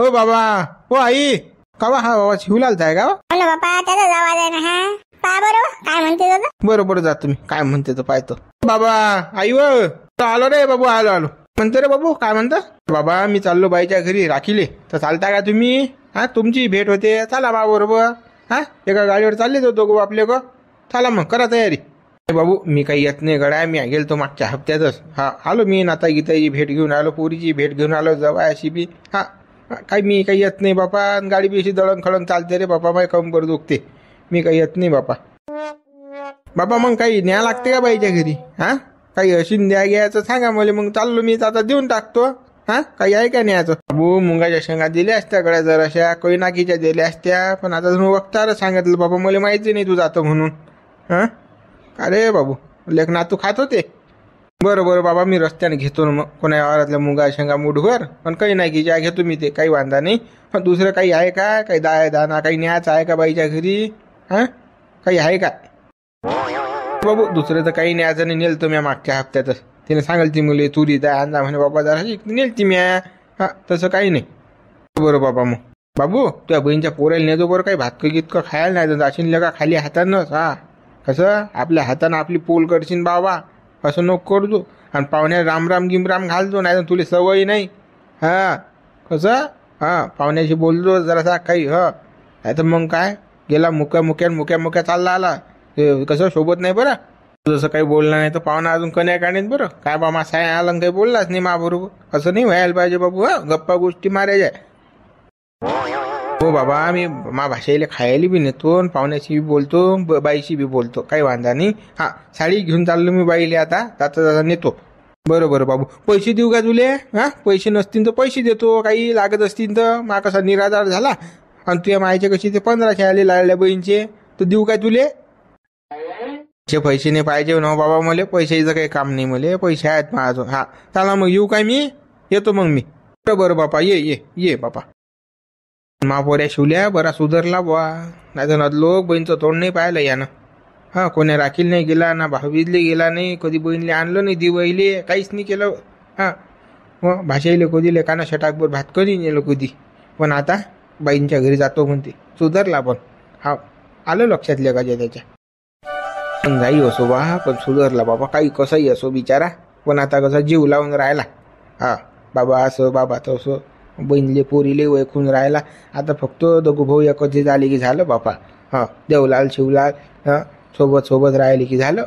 हो बाबा, हो आई, कावा हा बाबा शिवलाल आहे का? म्हणलं बापा त्याचा आवाज आहे ना. हा पहा बरं काय म्हणते दादा. बरोबर जा तुम्ही काय म्हणते तर पाहतो. बाबा आई व आलो रे बाबू, आलो आलो म्हणते रे बाबू. काय म्हणता बाबा? मी चाललो बाईच्या घरी राखीले, तर चालता का तुम्ही? हा तुमची भेट होते, चला बा बरोबर. हा एका गाडीवर चालले होतो गो आपले गो. चला मग करा तयारी. बाबू मी काही येत नाही गड्या, मी गेलतो मागच्या हप्त्यातच. हा आलो मी नाता गीताची भेट घेऊन आलो, पोरीची भेट घेऊन आलो जवायशी बी. हा काही मी काही येत नाही बापा. गाडी बी अशी दळण खळण चालते रे बापा, माझी कंबर दुखते, मी काही येत नाही बापा. बापा मग काही न्या लागते का बाईच्या घरी? हा काही अशी न्या घ्यायचं सांगा मला, मग चाललो मी आता देऊन टाकतो. हा काही आहे का न्यायचं? बाबू मुंगाच्या शेंगा दिल्या असत्या गड्या जराशा, कोई नाकीच्या दिल्या असत्या, पण आता तुम्ही वक्तार सांगितलं बाबा, मला माहिती नाही तू जातो म्हणून. हा अरे बाबू लेख नातू खात होते. बरं बरं बाबा, मी रस्त्याने घेतो ना मग कोणा वावरातल्या मुंगा शेंगा मुठभर. पण काही नाही की ज्या घेतो मी ते, काही वांधा नाही. पण दुसरं काही आहे का? काही दाणा काही न्यायचं आहे का बाईच्या घरी? हा काही आहे का बाबू? दुसरं तर काही न्यायचं नाही. नेलतो म्या मागच्या हप्त्यातच, तिने सांगाल ती मुली तुरी द्या अंदा म्हणे बाबा जरा नेलती म्या. हा तसं काही नाही. बरं बाबा मग बाबू तुझ्या बहिणीच्या पोरायला नेतो बरं, काही भातकं गीतकं खायला नाही तर असेल का खाली हातानंच. हा कसं आपल्या हातानं आपली पोल करशील बाबा, असं नको करतो. आणि पाहुण्या रामराम गिमराम घालतो, नाही तर तुला सवय नाही. हा कसं हा पाहुण्याशी बोलतो जरासा काही. ह नाही तर मग काय गेला मुक्या चालला आला, कसं सोबत नाही बरं. जसं काही बोललं नाही तर पाहुणा अजून कन्या काढेन बरं. काय बा मा साय आला काही बोललाच नाही मा बरोबर, असं नाही व्हायला पाहिजे बाबू. हा गप्पा गोष्टी मारायच्या. हो बाबा मी मा भाषेला खायला बी नेतो, पाहुण्याशी बी बोलतो, बाईशी बी बोलतो, काही वांधा नाही. हा साडी घेऊन चाललो मी बाईले आता जाता नेतो. बरं बरं बाबू, पैसे देऊ का तुले? हा पैसे नसतील तर पैसे देतो, काही लागत असतील तर. मा कसा निराधार झाला, आणि तुझ्या मायचे कशी ते 1500 आले लाडल्या बहीणचे, तर देऊ काय तुले? पैसे नाही पाहिजे ना बाबा, मला पैशाचं काही काम नाही, मला पैसे आहेत माझं. हा चला मग येऊ काय, मी येतो मग मी. बरं बापा ये ये ये बापा. महापोऱ्या शिवल्या बरा सुधारला बुवा, नाही तर नदलो बहीणचं तोंड नाही पाहिलं यानं. हा कोण्या राखील नाही गेला ना, भावीजले गेला नाही, कधी बहीणले आणलं नाही दिवाळीले, काहीच नाही केलं. हा भाषेले कधी लेकाना शटाकभर भात कधी नेलं कधी. पण आता बाईंच्या घरी जातो म्हणते, सुधारला. पण हा आलं लक्षात लेकाच्या त्याच्या. पण जाई असो बा, पण सुधारला बाबा, काही कसंही असो बिचारा. पण आता कसा जीव लावून राहिला. हा बाबा असं बाबा तसं, बहिणीले पोरीले ओळखून राहिला. आता फक्त दोघं भाऊ एकत्र झाले की झालं बापा. हा देवलाल शिवलाल हा सोबत राहिले की झालं.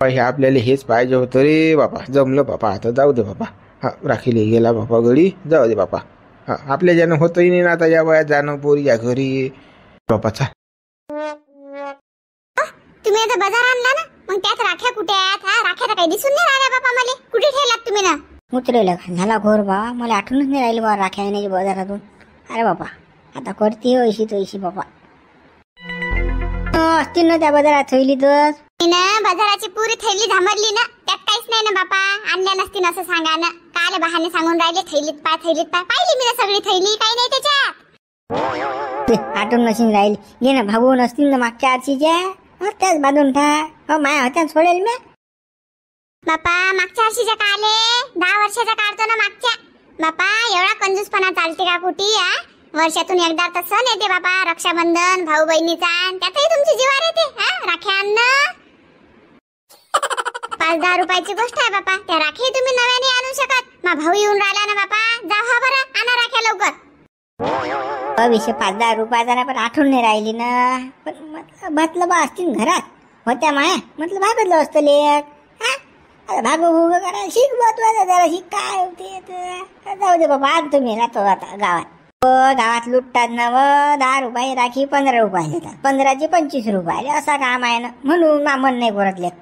हे आपल्याला हेच पाहिजे होतं रे बापा. जमलं बापा, आता जाऊ दे बापा. हा राखीले गेला बापा गडी, जाऊ दे बापा. हा आपल्या ज्यानं होतही नाही ना आता या वयात जाणं पोरीच्या घरी बापाचा. तुम्ही आता बाजार आणला ना, मग त्यात राख्या कुठे आहेत? हा राख्या तर काही दिसून नाही राहिल्या बापा मला. कुठे ठेवलात तुम्ही ना? उतरेल झाला घोर बा, मला आठवणच नाही राहिली बा राख्या येण्याची बाजारातून. अरे बापा आता करते अशी तशी बापा. असतील ना त्या बाजारात थैली तर बाजाराची पुरी थैली झामरली ना, त्यात काहीच नाही ना बापा. आणल्या नसतील असं सांगा ना, काले बहाने सांगून राहिले थैलीत पाय पाहिली मी ना सगळी थैली, काही नाही त्याच्यात. आठवण नशीन राहील. ये ना भागवून असतील ना मागच्या आरशीच्या, त्याच बांधून ठा. माया होत्या सोडेल मी बापा. मागच्या वर्षीच्या काले 10 वर्षाचा काढतो ना मागच्या. बापा एवढा कंजूसपणा चालते का कुठे? वर्षातून एकदा तर सण येते बापा, रक्षाबंधन, भाऊ बहिणीचा, त्यातही तुमची जीवार येते राख्या आणणं. 5-10 रुपयाची गोष्ट आहे बापा. त्या राखी तुम्ही नव्याने आणू शकत. मा भाऊ येऊन राहिला ना बापा, जा हा बरं आणा राख्या लवकर. विषय 5-10 रुपयाचा नाही, पण आठवण नाही राहिली ना. पण म्हटलं बा असतील घरात होत्या माया, म्हटलं भागतलं असतं लेक. भागो भोग करा शिक महत्वाचं जरा शिक काय होते. जाऊ दे बाबा, आज तुम्ही राहतो आता गावात लुटतात ना. 10 रुपये राखी 15 रुपये देतात, 15चे 25 रुपये असा काम आहे ना, म्हणून मा मन नाही करत लेक.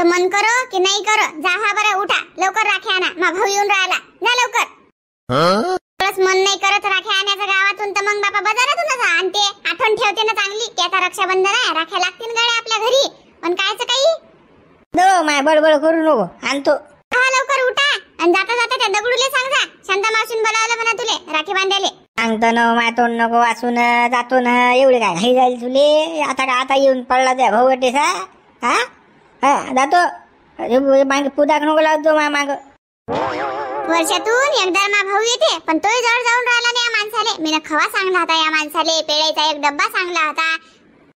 मन करो की नाही करो, जा हा बरं उठा लवकर राख्या आणा. मा भाऊ येऊन राहिला, जा लवकर. मन नाही करत राख्या आणायचं गावातून, तर मग बापा बाजारातूनच आणते. आठवण ठेवते ना चांगली की आता रक्षाबंधन आहे, राख्या लागतील गाड्या आपल्या घरी. पण कायचं काही माय बडबड करू नको, आणतो. हा लवकर उठा, आणि जाता जाता त्या दगडूले सांगा शांता मावशीन बोलावलं म्हणा तुले राखी बांधायले. सांगतो ना, माय तोंड नको वाचून जातो ना. एवढे काय घाई जाईल तुले? आता येऊन पडला त्या भाऊटेसा. हा जातो मागे पुदाक नको लावतो माग. वर्षातून एकदा मा भाऊ येते, पण तोही जवळ जाऊन राहिला नाही या माणसाले. मी खवा सांगला होता या माणसाले, पेळेचा एक डब्बा सांगला होता.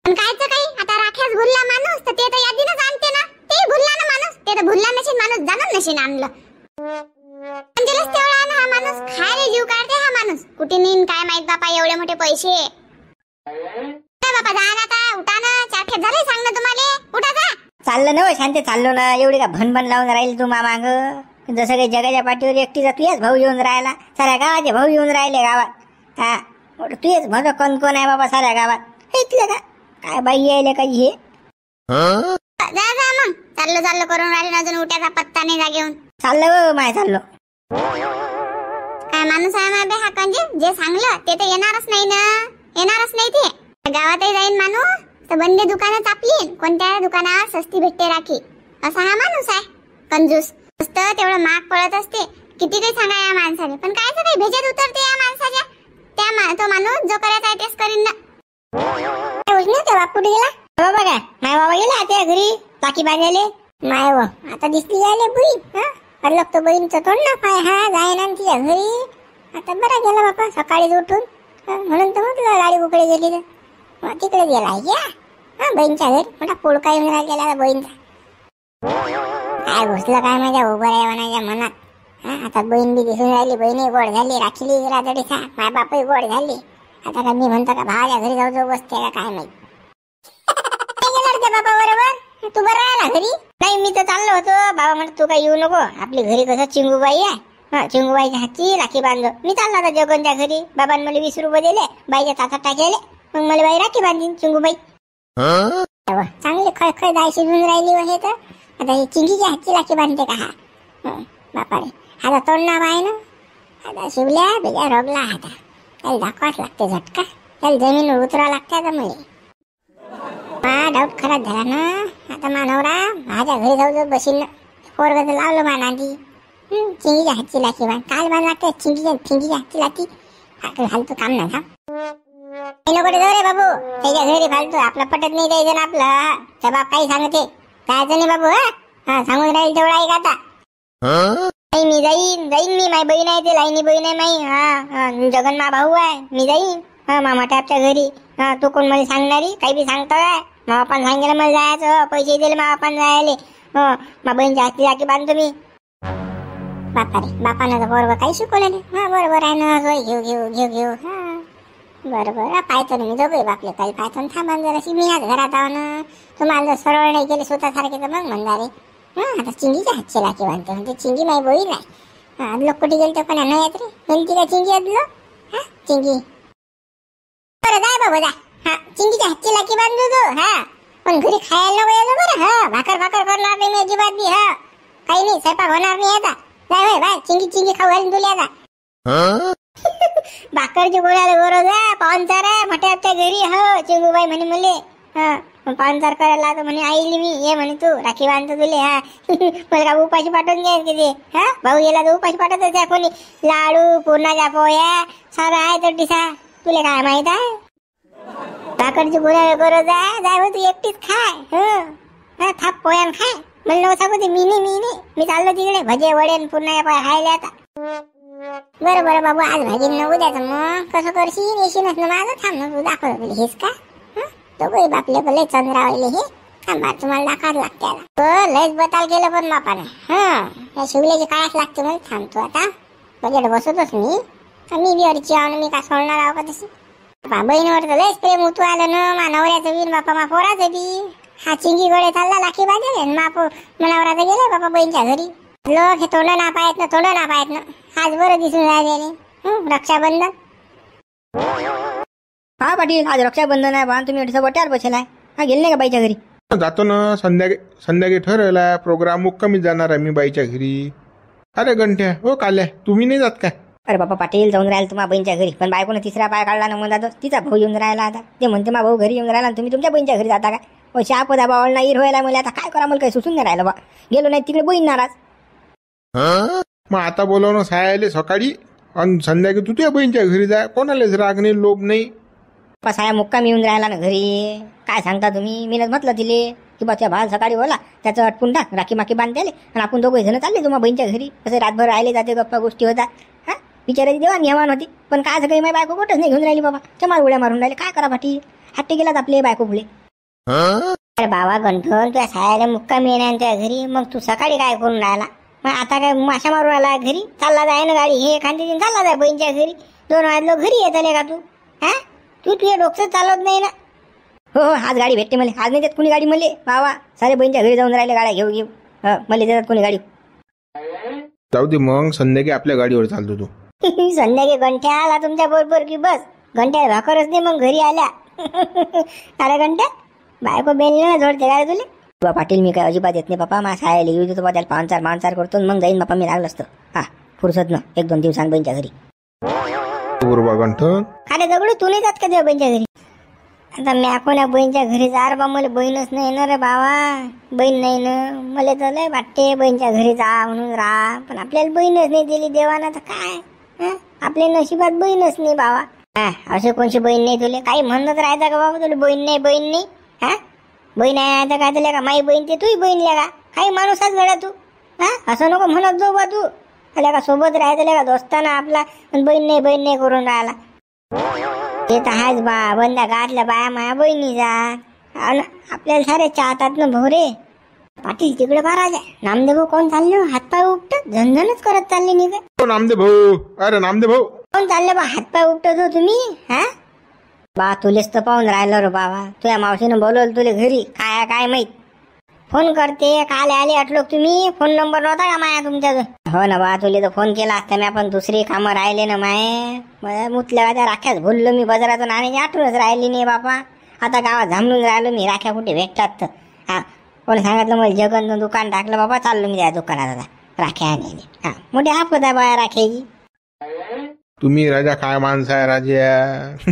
पण कायचं काही, आता राख्याच भुलला माणूस तर ते तर यादीनच आणते ना. ते भुलला ना माणूस, ते तर भुलला नशीन माणूस, जाणून नशीन आणलं. अंजलच तेवढा ना हा माणूस, खायला जीव काढते हा माणूस. कुठे नेईन काय माहित बापा एवढे मोठे पैसे. बापा जा ना आता, उठा ना, चार झाले सांग ना तुम्हाला, उठा जा. चाललं ना शांती, चाललो ना. एवढी का भनभन लावून राहील तू माग, जसं काही जगाच्या पाठीवर एकटीचा तुझ्याच भाऊ येऊन राहिला. साऱ्या गावाचे भाऊ येऊन राहिले गावात. हा तुझेच भाऊ कोण आहे बाबा साऱ्या गावात, ऐकलं का काय बाई यायले काही हे. जा जा मग, चाललो करून राहिले ना, अजून उठ्याचा पत्ता नाही जा घेऊन. चाललं माय चाललो. काय माणूस आहे माझे हा कंजे, जे सांगलं ते तर येणारच नाही ना, येणारच नाही ते. गावातही जाईन माणूस तर बंदे दुकानं चापलीन, कोणत्या दुकानावर सस्ती भेटते राखी, असा हा माणूस आहे कंजूस. नुसतं तेवढं माग पडत असते. किती काही सांगा या माणसाने, पण कायचं काही भेजत उतरते या माणसाच्या. तो माणूस जो करायचा आहे तेच करीन ना. ते बापू गेला बाबा, काय माय बाबा गेला त्या घरी टाकी बांधायले. माय व आता दिसली यायले बुई. अरे तो बहीणचं तोंड ना पाय, हा जाय ना तिच्या घरी. आता बरा गेला बापा सकाळीच उठून, म्हणून तर म्हटलं लाडी बुकडे गेली तर तिकडे गेला या बहीणच्या घरी. मोठा पोळका येऊन राहिला बहीणचा. काय घुसलं काय माझ्या उभं आहे म्हणाच्या मनात. आता बहीण बी दिसून राहिली, बहिणी गोड झाली, राखीली राजडी खा, माय बापही गोड झाली. आता का मी म्हणतो का भावाच्या घरी जाऊ बसते का काय माहित. बाबा बरोबर तू बरं राहिला घरी. नाही मी तर चाललो होतो, बाबा म्हणत तू काय येऊ नको, आपली घरी कसं चिंगूबाई आहे, चिंगूबाईच्या हातची राखी बांधलो. मी चाललो होता जगनच्या घरी, बाबांनी मला 20 रुपये दिले, बाईच्या ताटात टाकले, मग मला बाई राखी बांधीन चिंगूबाई. चांगली खळखळ दाय शिजून राहिली हे तर. आता ही चिंगीच्या हातची राखी बांधते का हा बापा रे. आता तोंड ना बाय ना, आता शिवल्या बेजा रोगला. आता त्याला दाखवाच लागते झटका, त्याला जमीन उतरावं लागते. आता मला डाऊट खराब झाला ना. आता मानवरा माझ्या घरी जाऊ बशील, पोरग लावलं मानांदी. चिंगीच्या हातची लाठी बांध, काल बांध लागते चिंगीच्या हातची लाठी. फालतू काम ना था नको जाऊ रे बाबू, त्याच्या घरी फालतू. आपलं पटत नाही द्यायचं ना आपलं. त्या बाप काही सांगते जायचं नाही बाबू. हा सांगून राहील तेवढा आहे का आता. मी जाईन मी, माझी बहीण आहे ते, लाईनी बहीण आहे माई. हा जगन मा भाऊ आहे, मी जाईन मामा टॅपच्या घरी. तू कोण मला सांगणारी, काही बी सांगतोय. मा बापान सांगितलं मला जायचं, पैसे दिले मा बापान जायले. मा बहीणच्या हाती राखी बांधतो मी. बापा रे, बापानं तर बरोबर काही शिकवलं नाही. हा बरोबर आहे ना, घेऊ. हा बरोबर पाहतो ना मी, दोघे बापले काही पाहतो. थांबा जराशी, मी आज घरात आहो ना. तुम्हाला जर सरळ नाही गेले स्वतःसारखे तर मग म्हणणारे. आता चिंगीच्या हातची राखी बांधतो म्हणजे चिंगी माई बहीण आहे. लोक कुठे गेले तर पण नाही येत रे, गेलती का चिंगी अदलो. हा चिंगी बरं जाय बाबा जा. हा चिंगीच्या हातची राखी बांधू तू. हा पण घरी खायला नको यायला बरं. हा भाकर करणार नाही मी अजिबात बी. हा काही नाही, स्वयंपाक होणार नाही आता. जाय बाय चिंगी खाऊ घालून तुला आता. भाकरची गोळ्याला गरज आहे, पाहुणचार आहे मोठ्याच्या घरी. हो चिंगूबाई म्हणे मुले, हा पाहुणचार करायला तर म्हणे आईली मी, ये म्हणे तू राखी बांधतो तुले. हा मला का उपाशी पाठवून घ्यायचं किती. हा भाऊ गेला तर उपाशी पाठवत त्या कोणी. लाडू पूर्णाच्या पोया सारं आहे तर दिसा, तुला काय माहित आहे. भाकरची गोळ्याला गरज आहे, जाय तू एकटीच खाय. हा थाप पोयान खाय. मला नको सांगू ते मी मी चाललो तिकडे भजे वडे पूर्णाच्या पोया खायला आता. बरं बाबू, आज भाजी न उद्याचं मग कसं करशील, येशीलच ना माझं. थांब ना तू दाखवत तुला हेच का. दोघे बापले भले चंद्रावले हे. थांबा तुम्हाला दाखवाच लागते. लयच बताल केलं पण बापाने. या शिवल्याची काळाच लागते मला. थांबतो आता, बजेट बसतोच मी बी अडची आहो, मी का सोडणार आहो का तशी. बहिणीवर तर लयच प्रेम उतू आलं ना. मा नवऱ्याचं बी बापा मा पोराचं बी. हा चिंगी गडे चालला लाखी बाजले, मनावराचं गेले बापा बहीणच्या घरी. लोक हे तोंड ना पाहत ना. आज बरं दिसून राहिले रक्षाबंधन. हा पाटील आज रक्षाबंधन आहे बा, तुम्ही अडीच बट्यावर बसेलाय. हा गेले नाही का बाईच्या घरी. जातो ना संध्याकाळी ठरवला प्रोग्राम. मुक्कामी जाणार आहे मी बाईच्या घरी. अरे गंठ्या हो काल्या, तुम्ही नाही जात काय. अरे बाबा पाटील जाऊन राहिला तुम्हा बहीणच्या घरी, पण बायकोनं तिसरा पाय काढला ना म्हणतात तिचा भाऊ येऊन राहिला. आता ते म्हणते मा भाऊ घरी येऊन राहिला, तुम्ही तुमच्या बहीणच्या घरी जाता का. शापदा बावळना इर व्हायला मला. आता काय करा, मला काही सुचून नाही राहिलं बा. गेलो नाही तिकडे बहीण नाराज. मग आता बोलवणं सायाले सकाळी आणि संध्याकाळी तू तुझ्या बहीणच्या घरी जाय. कोणालाच राग नाही लोभ नाही. साया मुक्कामी येऊन राहिला ना घरी. काय सांगता तुम्ही, मी म्हटलं तिले की बा त्या भाल सकाळी बोला त्याचं अटकून टाक, राखी माखी बांधते आणि आपण दोघं जण चालले तुम्हा बहिणीच्या घरी. असं रातभर राहिले जाते, गप्पा गोष्टी होतात. हा बिचाराची देवाण घेवाण होती. पण काय सकाळी माझी बायको कुठंच नाही घेऊन राहिली बाबा. चमार उड्या मारून राहिले. काय करा पाठी हट्टे गेलात आपले बायको पुढे. अरे बाबा गंठन तुझ्या सायाला मुक्कामी येणार त्या घरी, मग तू सकाळी काय करून राहिला? मग आता काय माशा मारून राहिला घरी? चालला जाय ना गाडी हे खांदी चालला जाय बहिणीच्या घरी. 2 वाजलं घरी येतले का तू? हा तू तुझ्या डोकं चालवत नाही ना. हो आज गाडी भेटते मला. आज नाही देत कोणी गाडी मला. बाबा सारे बहिणीच्या घरी जाऊन राहिले गाड्या घेऊ मला देतात कोणी गाडी. जाऊ दे मग संध्याकाळी आपल्या गाडीवर चालतो तू. संध्याकाळी घंट्या आला तुमच्या बरोबर की बस घंट्या भाकरच नाही मग घरी आल्या. अरे घंट्या बायको बेलली ना जोडते काय तुले? बा पाटील मी काय अजिबात येत नाही बापा. माझ्या सायाला येऊ देतो त्याला पाहुणचार करतो मग जाईन बापा. मी लागलं असतं हा फुरसत ना 1-2 दिवसांनी बहिणीच्या घरी. गंठन अरे दगडू तू नाही जात का तेव्हा बहिणीच्या घरी? आता मी कोण्या बहिणीच्या घरी जा बा. मला बहीणच नाही ना रे बाबा. बहीण नाही ना मला तर लय वाटते बहिणीच्या घरी जा म्हणून राहा. पण आपल्याला बहीणच नाही दिली देवाना तर काय. आपल्या नशिबात बहीणच नाही बाबा. असे कोणची बहीण नाही तुले? काही म्हणत राहायचं का बाबा तुला बहीण नाही? हा बहीण आहे आता काय तुला का माई बहीण ते तुही बहीण का? काही माणूसच गड्या तू. हा असं नको म्हणत जाऊ बा तू. आल्या का सोबत राहायचं का दोस्ताना आपला बहीण नाही करून राहिला. ते तर आहेच बा. बंद्या गावातल्या बाया माया बहिणीचा आपल्याला सारे चाहतात ना भाऊ रे. पाटील तिकडे महाराज नामदेव भाऊ कोण चालले? हातपाय उपटत झणझणच करत चालले नाही काय? नामदेव भाऊ. अरे नामदेव भाऊ कोण चालले बा? हातपाय उपटत हो तुम्ही? हा बा तुलेच तर पाहून राहिलो रे बाबा. तुझ्या मावशीनं बोलवलं तुले घरी काय माहित. फोन करते काल आले अटलोक तुम्ही. फोन नंबर नव्हता का माया तुमच्याजवळ? हो ना बा तुले तर फोन केला असता मी. आपण दुसरी कामं राहिले ना माये. मुतल्या त्या राख्याच भुललो मी. बाजारातून आणायची आठवणच राहिली नाही बापा. आता गावात झांबलून राहिलो मी. राख्या कुठे भेटतात तर हा कोण सांगितलं मला जगननं दुकान टाकलं बाबा. चाललो मी त्या दुकानात आता राख्या आणायला. हा मोठी आपत आहे बाया राख्याची. तुम्ही राजा काय माणसं आहे राजा.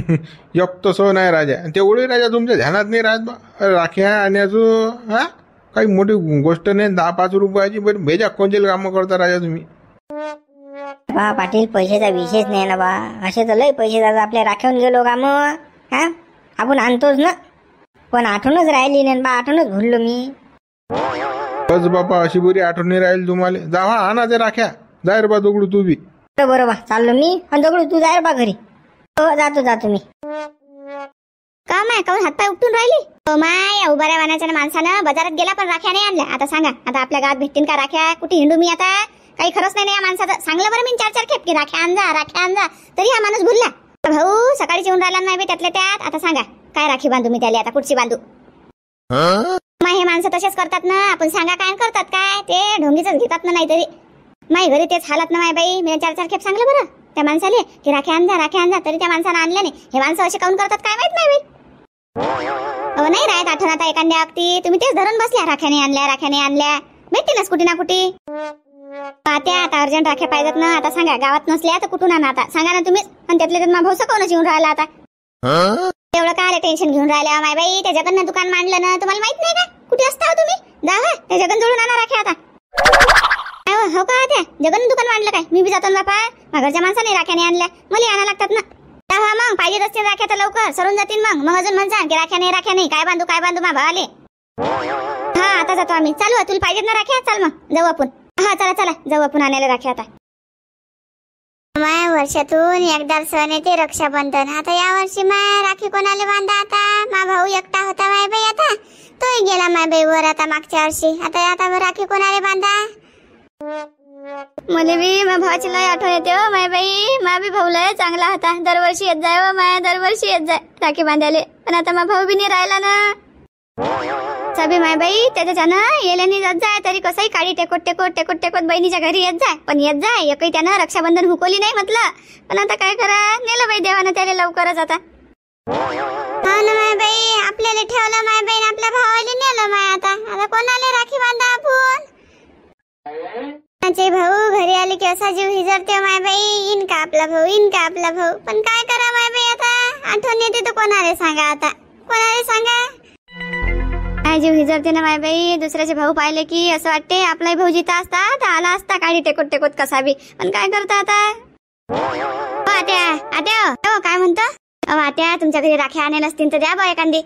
एक तसं नाही राजा. तेवढे राजा तुमच्या ध्यानात नाही राहत बा. राख्या आणण्याचं हा काही मोठी गोष्ट नाही. 10-5 रुपयाची बरं भेजा कोणते कामं करता राजा तुम्ही. बा पाटील पैशाचा विशेष नाही ना बा. असे तर लय पैसे जातात आपल्या राख्यावून गेलो का मग. हा आपण आणतोच ना. पण आठवणच राहिली नाही बा. आठवणच भुललो मी. बस बापा अशी बरी आठवण नाही राहील तुम्हाला. जावा आणा ते राख्या. जाय रे बा दगडू तू बी. बरोबर चाललो मी. आणि दगडू तू जाय बा घरी. हो जातो मी. का माय काऊन हातपाय उपटून राहिली? माय उभाऱ्या वाहनाच्या माणसानं बाजारात गेला पण राख्या नाही आणल्या. आता सांगा आता आपल्या गावात भेटतील का राख्या? कुठे हिंडू मी आता? काही खरंच नाही या माणसाचं. सांगलं बरं मी 4 खेप की राख्या आणजा तरी हा माणूस भुलला. भाऊ सकाळीच येऊन राहिला नाही बे त्यातल्या त्यात. आता सांगा काय राखी बांधू मी त्याला? आता कुठची बांधू? माय हे माणसं तसेच करतात ना. आपण सांगा काय करतात काय? ते ढोंगीच घेतात ना. नाही तरी माय घरी तेच हालत ना माय बाई. मी 4 खेप सांगलं बरं त्या माणसाले की राख्या आणजा तरी त्या माणसानं आणल्या नाही. हे माणसं असे काऊन करतात काय माहित नाही बाई. नाही राहत आठवण आता एखाद्या अगदी. तुम्ही तेच धरून बसल्या राख्याने आणल्या भेटतीलच कुठे ना कुठे. पाहत्या आता अर्जंट राख्या पाहिजेत ना. आता सांगा गावात नसल्या तर कुठून आणा? आता सांगा ना तुम्हीच. आणि त्यातले तर भाऊ सकवूनच येऊन राहिला आता. तेवढं काय टेन्शन घेऊन राहिल्या माय बाई. त्या जगननं दुकान मांडलं ना. तुम्हाला माहित नाही का कुठे असता तुम्ही? जा त्या जगन जोडून आणा राख्या आता. हो का त्या जगन दुकान मांडलं काय? मी बी जातो ना बापा. माझ्या घरच्या माणसाने राख्याने आणल्या. मला आणा लागतात ना. मग पाहिजे रस्ते राख्या तर लवकर सरून जातील. मग अजून म्हणसा की राख्या नाही काय बांधू मा भावाले. हा आता जातो आम्ही. चालू तुला पाहिजेत ना राख्या? चाल मग जाऊ आपण. हा चला जाऊ आपण आणायला राख्या आता. माय वर्षातून एकदा सण येते रक्षाबंधन. आता या वर्षी माय राखी कोणाला बांधा? आता मा भाऊ एकटा होता माय बाई. आता तोही गेला माय बाई वर. आता मागच्या वर्षी आता राखी कोणाला बांधा? मला बी माझ्या भावाची लय आठवण येते हो माय बाई. मा बी भाऊ लय चांगला होता. दरवर्षी येत जाय माया. दरवर्षी येत जाय राखी बांधायला. पण आता माझा भाऊ बी नाही राहिला ना. सभी माय बाई त्याच्यानं येल्याने जात जाय. तरी कसंही काळी टेकोट बहिणीच्या घरी येत जाय. पण येत जाय एकही त्यानं रक्षाबंधन हुकवली नाही म्हटलं. पण आता काय करा नेलं बाई देवानं त्याला लवकरच आता. हो ना माय बाई. आपल्याला ठेवलं माय बाई. आपल्या भावाला नेलं माय. आता कोणाला राखी बांधा आपण? भाऊ घरी आले की असा जीव हिजरते माय बाई. इनका आपला भाऊ. पण काय करा माय बाई. आता आठवण येते तर कोणाला सांगा? आता कोणाला सांगा? काय जीव हिजरते ना माय बाई. दुसऱ्याचे भाऊ पाहिले की असं वाटते आपलाही भाऊ जिथं असता तर आला असता काळी टेकोट कसा बी. पण काय करता आता? आत्या काय म्हणतो? आत्या तुमच्या घरी राख्या आणेल असतील तर द्या बा एखादी.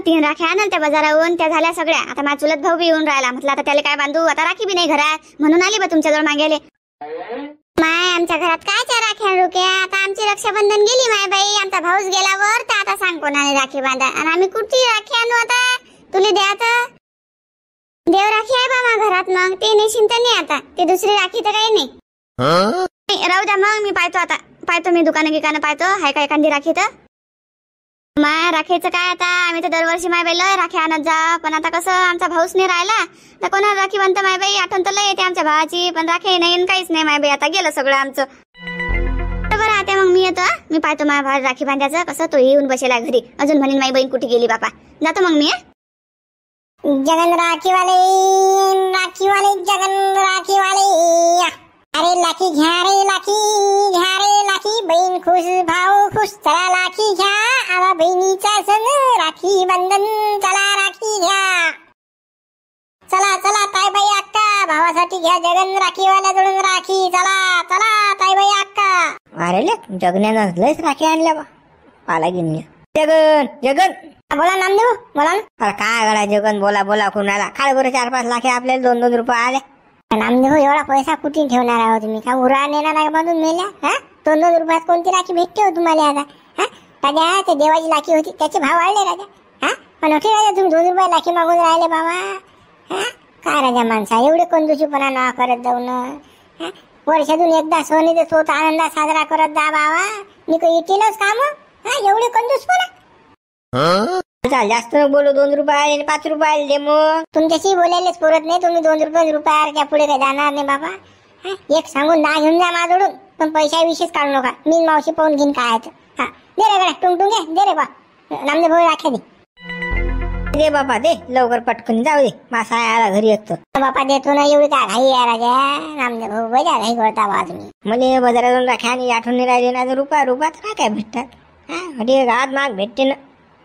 3 राख्या आणल त्या बाजारावरून, त्या झाल्या सगळ्या. आता माझा चुलत भाऊ बी येऊन राहिला, म्हटलं आता त्याला काय बांधू, आता राखी बी नाही घरात, म्हणून आली बा तुमच्याजवळ मागेले. माय आमच्या घरात काय राख्या रुक्या, आता आमची रक्षाबंधन गेली माय बाई, आमचा भाऊच गेल्यावर तर आता सांग कोणाने राखी बांधा, आणि आम्ही कुठची राखी आणू आता तुला द्या तर. देव राखी आहे बा मा घरात, मग ते नाही चिंता नाही, आता ते दुसरी राखी तर काही नाही. राहू द्या मग, मी पाहतो मी दुकानं पाहतो हाय का एखादी राखी तर. माय राखीचं काय आता, आम्ही तर दरवर्षी माय बाई लय राखी आणत जा, पण आता कसं आमचा भाऊच नाही राहिला तर कोणाला राखी बांधतं माय बाई. आठवण तर लय येते आमच्या भावाची, पण राखी नाही काहीच नाही माय बाई, आता गेलं सगळं आमचं. बरं आता मग मी येतो, मी पाहतो माझ्या भावाला राखी बांधायचं कसं, तो येऊन बसेला घरी, अजून म्हणेन माई बहीण कुठे गेली बापा. जातो मग मी. जगन राखीवाले जगन राखीवाले, अरे लाखी घ्या रे लाखी, बहीण खुश भाऊ खुश, चला लाखी घ्या, आवा बहिणीचा सण राखी बंधन, चला राखी घ्या. चला ताईबाई अक्का, भावासाठी घ्या जगन राखीवाल्या जोडून राखी, चला ताईबाई अक्का. अरे ले जगण्यानं लयच राखी आणल्या बा, आला घेऊन जगन बोला नामदेव बोला ना. अरे काय गळा जगन, बोला कुणाला काय बरं, 4-5 लाख आपल्याला 2-2 रुपये आले. नामदेव एवढा पैसा कुठे ठेवणार आहोत तुम्ही, का उरा नेणार आहे बांधून मेल्या? 2-2 रुपयात कोणती राखी भेटते हो तुम्हाला आता? राजा ते देवाची राखी होती त्याचे भाव वाढले राजा. पण होते राजा तुम्ही 2 रुपये राखी मागून राहिले बाबा. काय राजा माणसा एवढे कंजूसीपणा ना करत जाऊ ना. वर्षातून एकदा सोने ते स्वतः आनंदात साजरा करत जा बाबा, मी काही केलंच काम एवढे कंजूसपणा. जास्त बोलू, 2 रुपये आले 5 रुपये आले दे, मग तुमच्याशी बोलायलाच पुरत नाही. तुम्ही 2 रुपये पुढे काही जाणार नाही बाबा. एक सांगून 10 घेऊन जा माझोडून, पण पैशाविषयीच काढू नका. मी मावशी पाहून घेईन काय दे रे गड्या, टुंग दे रे बा, नामदेव भाऊ राख्या दे बाबा, दे लवकर पटकन जाऊ दे, मासा आला घरी येतो. बापा देतो ना, एवढी काय घाई आहे राजा, नामदेव भाऊ बजा घाई करता बा तुम्ही. मला बाजारातून राख्या आणि आठवण नाही राहिले ना, रुपयात काय भेटतात. गावात माग भेटते ना,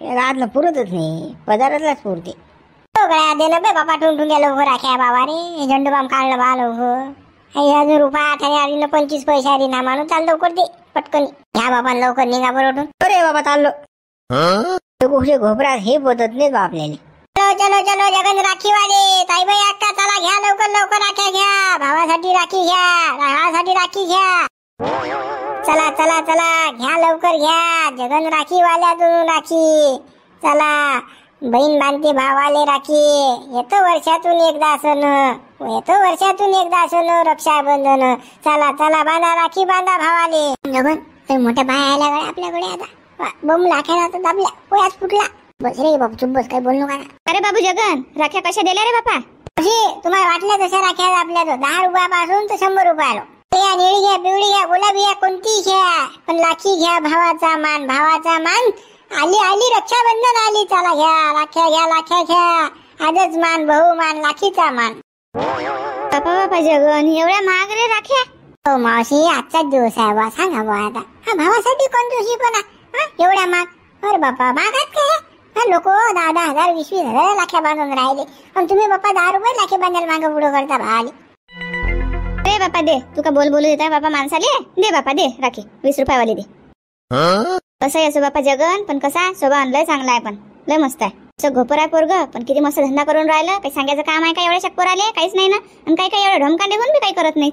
गावातलं पुरतच नाही, बाजारातलाच पुरते. गळ्या दे ना बे बापा, टुंग लवकर राख्या बाबा रे, झंडूबाम काढलं बा लवकर. रुपया 8 25 पैसे आली ना, माणूस चाल लवकर दे पटकन. ह्या बाबा लवकर निघा बरोबर. अरे बाबा चाललो, कुठे घोबरा हे बोलत नाही बा आपल्याला. चलो जगन राखीवाले, ताईबाई अक्का चला घ्या लवकर राख्या घ्या, भावासाठी राखी घ्या, भावासाठी राखी घ्या. चला घ्या लवकर घ्या, जगन राखीवाल्यातून राखी. चला बहीण बांधते भावाले राखी, येतो वर्षातून एकदा सण, रक्षाबंधन. चला बांधा राखी बांधा भावाले. जगन मोठ्या बाया आल्या गड्या आपल्याकडे आता, बम लाख्याला तर दाबल्या, पोयाच फुटला. बस रे बाबू चुप बस, काही बोल नका. अरे बाबू जगन, राख्या कशा दिल्या रे बापा? तुम्हाला वाटल्या तशा राख्या आपल्या 10 रुपयापासून तर 100 रुपयाला. निळी घ्या, पिवळी घ्या, गुलाबी घ्या, कोणती घ्या, पण लाखी घ्या, भावाचा मान. आली रक्षाबंधन आली, चला घ्या लाख्या घ्या, आजच मान, भाऊ मान, लाखीचा मान. बापा जगन एवढ्या महाग रे राख्या? हो मावशी, आजचाच दिवस आहे बा, सांगा बा आता. भावासाठी कोणती पण एवढ्या महाग? अरे बापा महागात काय, लोक 10,000 20,000 लाख्या बांधून राहिले, पण तुम्ही बापा 10 रुपये लाखे बांधायला मागं पुढं करता भावाले. दे बापा दे, तू का बोलू देता बापा माणसाले? दे बापा दे राखी, 20 रुपयावाली दे. कसं आहे बापा जगन, पण कसा स्वभाव लय चांगला आहे, पण लय मस्त आहे. घोपर आहे पोरग, पण किती मस्त धंदा करून राहिलं. काही सांगायचं काम आहे का एवढ्या शक्कर आले? काहीच नाही ना. आणि काही एवढं ढमका देऊन बी काही करत नाही.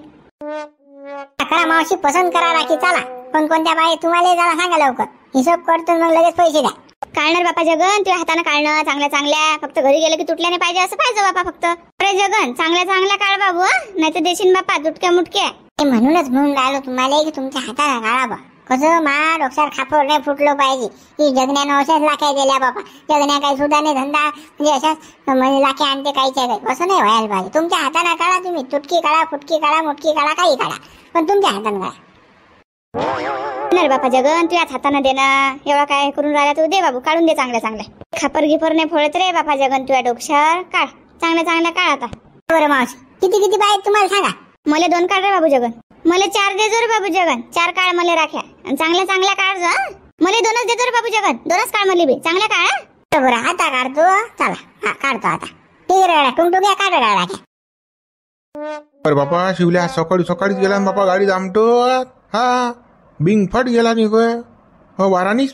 अकरा मावशी पसंत करा राखी, चला कोणत्या बाई तुम्हाला जरा सांगा लवकर, हिशोब करतो मग लगेच पैसे द्या. काढणार बापा जगन, तुझ्या हाताने काढणं चांगल्या, फक्त घरी गेलं की तुटल्याने पाहिजे असं पाहिजे बापा फक्त. अरे जगन चांगल्या काढ बाबू, नाही तर देशील बापा तुटक्या मुटक्या. म्हणूनच म्हणून राहिलो तुम्हाला की तुमच्या हाताने काढा बा. कसं मा डोक्यावर खापड नाही फुटलं पाहिजे की जगण्यानं अशाच लाख्या दिल्या बाबा. जगण्या काही सुद्धा नाही धंदा, म्हणजे अशाच म्हणजे लाख्या आणते काहीच्या काही, असं नाही व्हायला पाहिजे. तुमच्या हाताने काढा तुम्ही, तुटकी काढा, फुटकी काढा, मुटकी काढा, काही काढा, पण तुमच्या हाताने काढा. नाही बा जगन, तू याच हाताने देणं एवढा काय करून राहिला तू. दे बाबू काढून दे चांगल्या. खापर गिपर नाही फोडत रे बापा जगन, तुझ्या डोक्यावर काढ चांगल्या काढ आता. बरं मावशी, किती पाहिजे तुम्हाला सांगा. मला 2 काढ रे बाबू जगन. मला 4 देजो रे बाबू जगन. 4 काढ मला राख्या, आणि चांगल्या काढ जा. मला 2च देतो रे बाबू जगन. 2च काढ मला बी चांगल्या काढ. बरं आता काढतो, चला काढतो आता. ठीक आहे टुंगटुंग्या काढ राख्या. अरे बापा शिवल्या सकाळीच गेला बापा गाडी दामटो. बिंग फट गेला नाही काय वारानीच.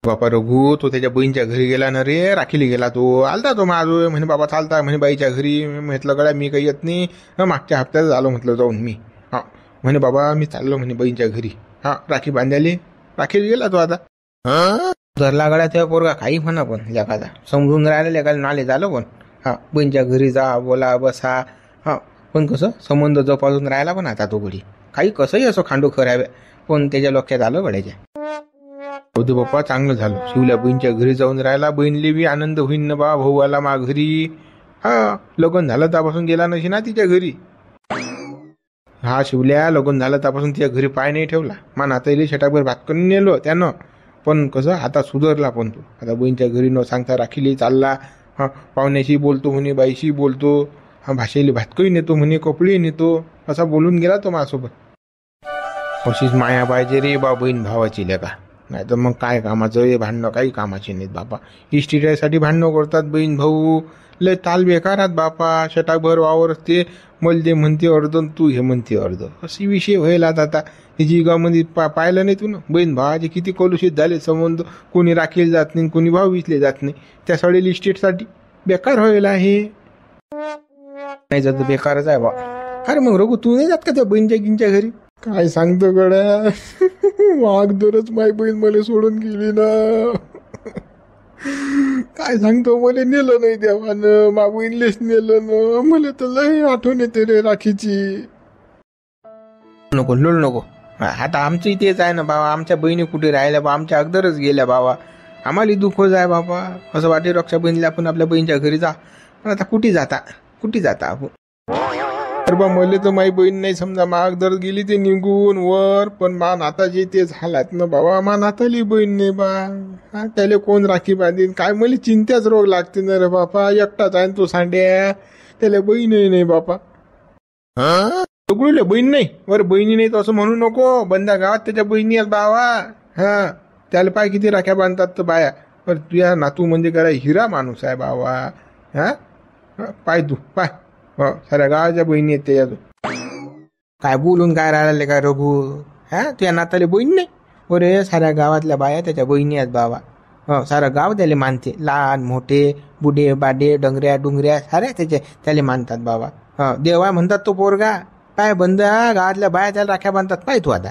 बापा रघु तो त्याच्या बहीणच्या घरी गेला ना रे, राखीला गेला तो. आलता तो माझो म्हणे बाबा चालता म्हणे बाईच्या घरी. म्हटलं गड्या मी काही येत नाही. मागच्या हप्त्यात आलो म्हटलं जाऊन मी. हा म्हणे बाबा मी चाललो म्हणे बहीणच्या घरी. हा राखी बांधायली राखीला गेला तो आता. धरला गड्या त्या पोरगा काही म्हणा पण लेखाचा समजून राहिला लेखाला नाले झालं पण. हा बहीणच्या घरी जा बोला बसा. हा पण कसं संबंध जपाजून राहिला पण आता तो घडी काही कसंही असं खांडू खरावे पण त्याच्या लक्षात आलं गड्याच्या. होते बाप्पा चांगलं झालं. शिवल्या बहीणच्या घरी जाऊन राहिला. बहीणले बी आनंद होईन ना बा भाऊ आला मा घरी. हा लग्न झालं त्यापासून गेला नशी ना तिच्या घरी. हा शिवल्या लग्न झालं त्यापासून तिच्या घरी पाय नाही ठेवला. मा नाताईले छटाकभर भात करून नेलो त्यानं. पण कसं आता सुधारला पण तो. आता बहीणच्या घरी न सांगता राखीली चालला. हा पाहुण्याशी बोलतो म्हणे बाईशी बोलतो. हा भाषेली भातकही नेतो म्हणे कपडे नेतो. असा बोलून गेला तो माझ्यासोबत. अशीच माया पाहिजे रे बा बहीण भावाची लेका. नाही तर मग काय कामाचं हे भांडणं काही कामाचे नाहीत बापा. इष्टिटासाठी भांडणं करतात बहीण भाऊ. लय ताल बेकारात बापा. छटाकभर वावर असते मला ते म्हणते अर्ध तू हे म्हणते अर्ध. अशी विषय व्हायला आता हिची गावामध्ये पाहिलं नाही तू ना बहीण भावाचे किती कलुषित झाले संबंध. कोणी राखील जात नाही कोणी भाव विचले जात नाही. त्या सडेल इस्टेटसाठी बेकार व्हायला आहे. नाही जात बेकारच आहे बा. अरे मग रघु तू नाही जात का त्या बहीणच्या गिंच्या घरी. काय सांगतो गड्या वागदरच माय बहीण मला सोडून गेली ना. काय सांगतो मला नेलं नाही देवानं. मा बहीणलेच नेलं ना. मला तर लय आठवण येते रे राखीची. नको लोळ नको. आता आमचं इथेच आहे ना बाबा. आमच्या बहिणी कुठे राहिल्या बा. आमच्या अगदरच गेल्या बाबा. आम्हाला दुःखच आहे बाबा. असं वाटे रक्षाबंधनला आपण आपल्या बहिणीच्या घरी जा. पण आता कुठे जाता आपण. अरे बा मले तर माई बहीण नाही समजा माग दर गेली ते निघून वर. पण मा नाताची ते झालात ना बाबा. मा नाताली बहीण नाही बा. हा त्याला कोण राखी बांधीन काय मला चिंताच रोग लागते ना रे बापा. एकटाच आहे तो सांड्या. त्याला बहीणही नाही बापा. सगळीला बहीण नाही. बरं बहिणी नाही असं म्हणू नको. बंदा गावात त्याच्या बहिणी आहेत बाबा. हा त्याला पाय किती राख्या बांधतात तर बाया. पण तुझ्या नातू म्हणजे काय हिरा माणूस आहे बाबा. हा पाय तू पाय. हो साऱ्या गावाच्या बहिणी आहेत त्याच्यातून. काय बोलून काय राहिलेले काय रघु. हा तुझ्या नाताले बहीण नाही. अरे साऱ्या गावातल्या बाया त्याच्या बहिणी आहेत बाबा. हो सारं गाव त्याला मानते. लहान मोठे बुडे बाडे डंगऱ्या डुंगऱ्या साऱ्या त्याला मानतात बाबा. हा देवा म्हणतात तो पोरगा. पाय बंद गावातल्या बाया त्याला राख्या बांधतात. पाय तू आता.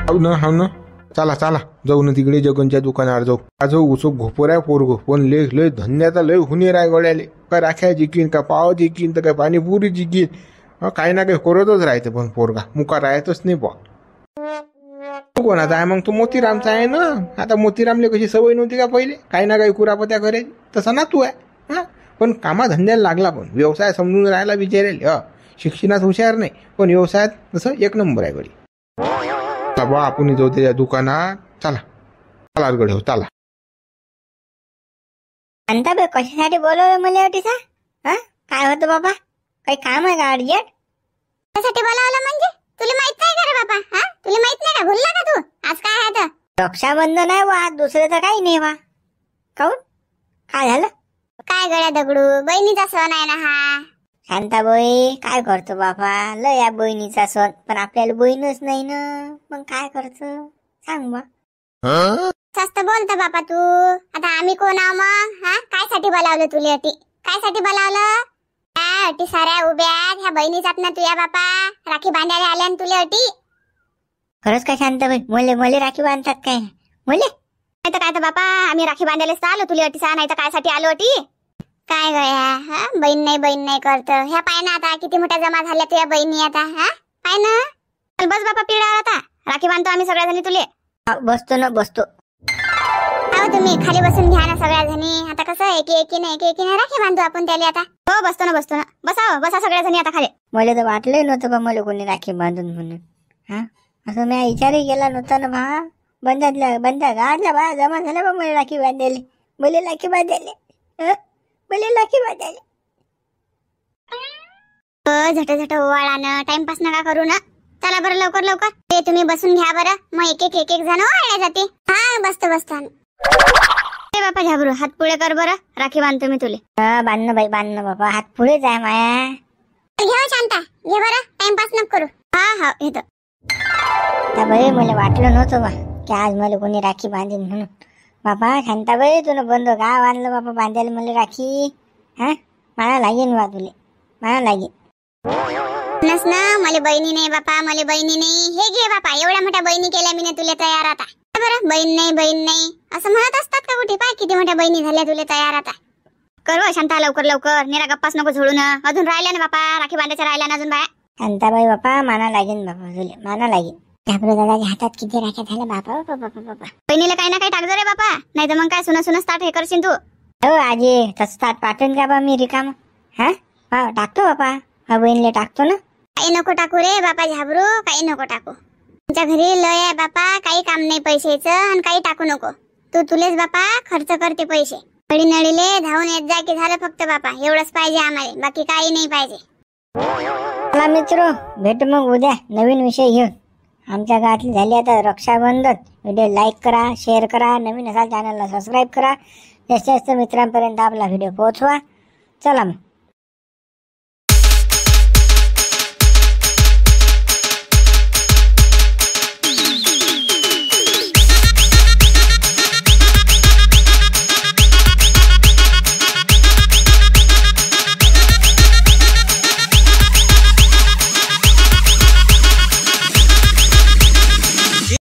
हो ना चला जाऊ ना तिकडे जगनच्या दुकानावर जाऊ. जाऊ उसो घोपोऱ्या पोरगो. पण लय धन्याचा लय हुनेर आहे गड्याले. काय राख्या जिकीन का पाव जिकीन तर काय पाणीपुरी जिकीन. काही ना काही करतच राहते पण पोरगा मुका राहतच नाही बा. कोणाचा आहे मग तो मोतीरामचा आहे ना. आता मोतीरामले कशी सवय नव्हती का पहिले काही ना काही कुरापत्या करायची. तसा ना तू आहे. हा पण कामाधंद्याला लागला. पण व्यवसाय समजून राहायला विचारेल. शिक्षणात हुशार नाही पण व्यवसायात तसं एक नंबर आहे गडी. बा आपण जाऊ त्याच्या दुकानात. चला गडे हो चला. अंता बे कशासाठी बोलवलं मला अटीसा. हा काय होतं बाबा. काही काम आहे का अर्जंट. कशासाठी बोलावलं म्हणजे तुला माहित नाही का रे बाबा. हा तुला माहित नाही का भुलला का तू. आज काय आहे तर रक्षाबंधन आहे वा. दुसरं तर काही नाही वा. काऊन काय झालं. काय गड्या दगडू बहिणीचा सण आहे ना हा. शांताबाई काय करतो बाबा. लय या बहिणीचा सण पण आपल्याला बहीणच नाही ना. मग काय करतो सांग बा. जास्त बोलतो बापा तू. आता आम्ही कोण आहो मग. हा काय साठी बोलावलं तुला अटी. काय साठी बोलावलं. अटी साऱ्या उभ्या ह्या बहिणीचात ना तुया बापा. राखी बांधायला आल्या ना तुला अटी. खरंच काय शांताबाई मुले राखी बांधतात काय मुले. नाही तर काय तर बापा आम्ही राखी बांधायलाच आलो तुला अटी सा. नाही तर काय साठी आलो अटी. काय गया हा बहीण नाही करत. ह्या पाय ना आता किती मोठ्या जमा झाल्या तुझ्या बहिणी आता. हा पाय ना. चल बस बापा पिढा आता. राखी बांधतो आम्ही सगळ्या जणी तुले. बसतो. हो तुम्ही खाली बसून घ्या ना सगळ्या जणी. आता कसं एकीने राखी बांधतो आपण त्याला आता. हो बसतो ना बसा सगळ्या जणी आता खाली. मला तर वाटलंही नव्हतं बा मला कोणी राखी बांधून म्हणून. हा असं मी विचारही केला नव्हता ना बा. बंदा गावातल्या बाया जमा झाल्या बा मला राखी बांधायला. मला राखी बांधायला. झट ओवाळानं टाइमपास नका करू ना. चला बरं लवकर ते तुम्ही बसून घ्या बरं. मग एक जण ओवाळल्या जाते. हा बसतो बापा झाबरू हात पुढे कर बरं. राखी बांधतो मी तुले. बांधणं बाबा हात पुढेच आहे माया. घे शांता घे बरं टाइमपास नको करू. हा येतो. बाई मला वाटलं नव्हतं बा की आज मला कोणी राखी बांधेन म्हणून. बापा शांताबाई तुला बंद गाव आणलं बापा बांधायला मला राखी. हा मला लागेन बा तुले, मला लागेन. नस ना मला बहिणी नाही बापा, मला बहिणी नाही. हे घे बापा, एवढ्या मोठ्या बहिणी केल्या मी तुला तयार आता. बरं बहीण नाही बहीण नाही असं म्हणत असतात का कुठे? पाय किती मोठ्या बहिणी झाल्या तुला तयार आता. कर शांता लवकर लवकर, निरा गप्पाच नको झोडू ना. अजून राहिल्या ना बापा, राखी बांधायच्या राहिल्या ना अजून बाया. शांताबाई बापा माना लागेन बापा तुले, माना लागेन. घाबरू दादाच्या हातात किती राख्या झाल्या बापा बापा बापा. बहिणीला काही ना काही टाकजो रे बापा, नाही तर मग काय सुना स्टार्ट हे करशील तू. हो आजी तसं ताट पाठवून का बा मी रिकाम. हा टाकतो बापा, हा बहिणीला टाकतो ना. काही नको टाकू रे बापा झाबरू, काही नको टाकू. तुमच्या घरी लय आहे बापा, काही काम नाही पैशाचं आणि काही टाकू नको. तुलेच बापा खर्च करते पैसे. नळी नळीले धावून येत जा की झालं फक्त बापा. एवढंच पाहिजे आम्हाला, बाकी काही नाही पाहिजे. चला मित्र भेटू मग उद्या नवीन विषय घेऊन. आमच्या गावातली झाली आता रक्षाबंधन. व्हिडिओ लाईक करा, शेअर करा, नवीन असाल चॅनलला सबस्क्राईब करा. जास्तीत जास्त मित्रांपर्यंत आपला व्हिडिओ पोहोचवा. चला मग.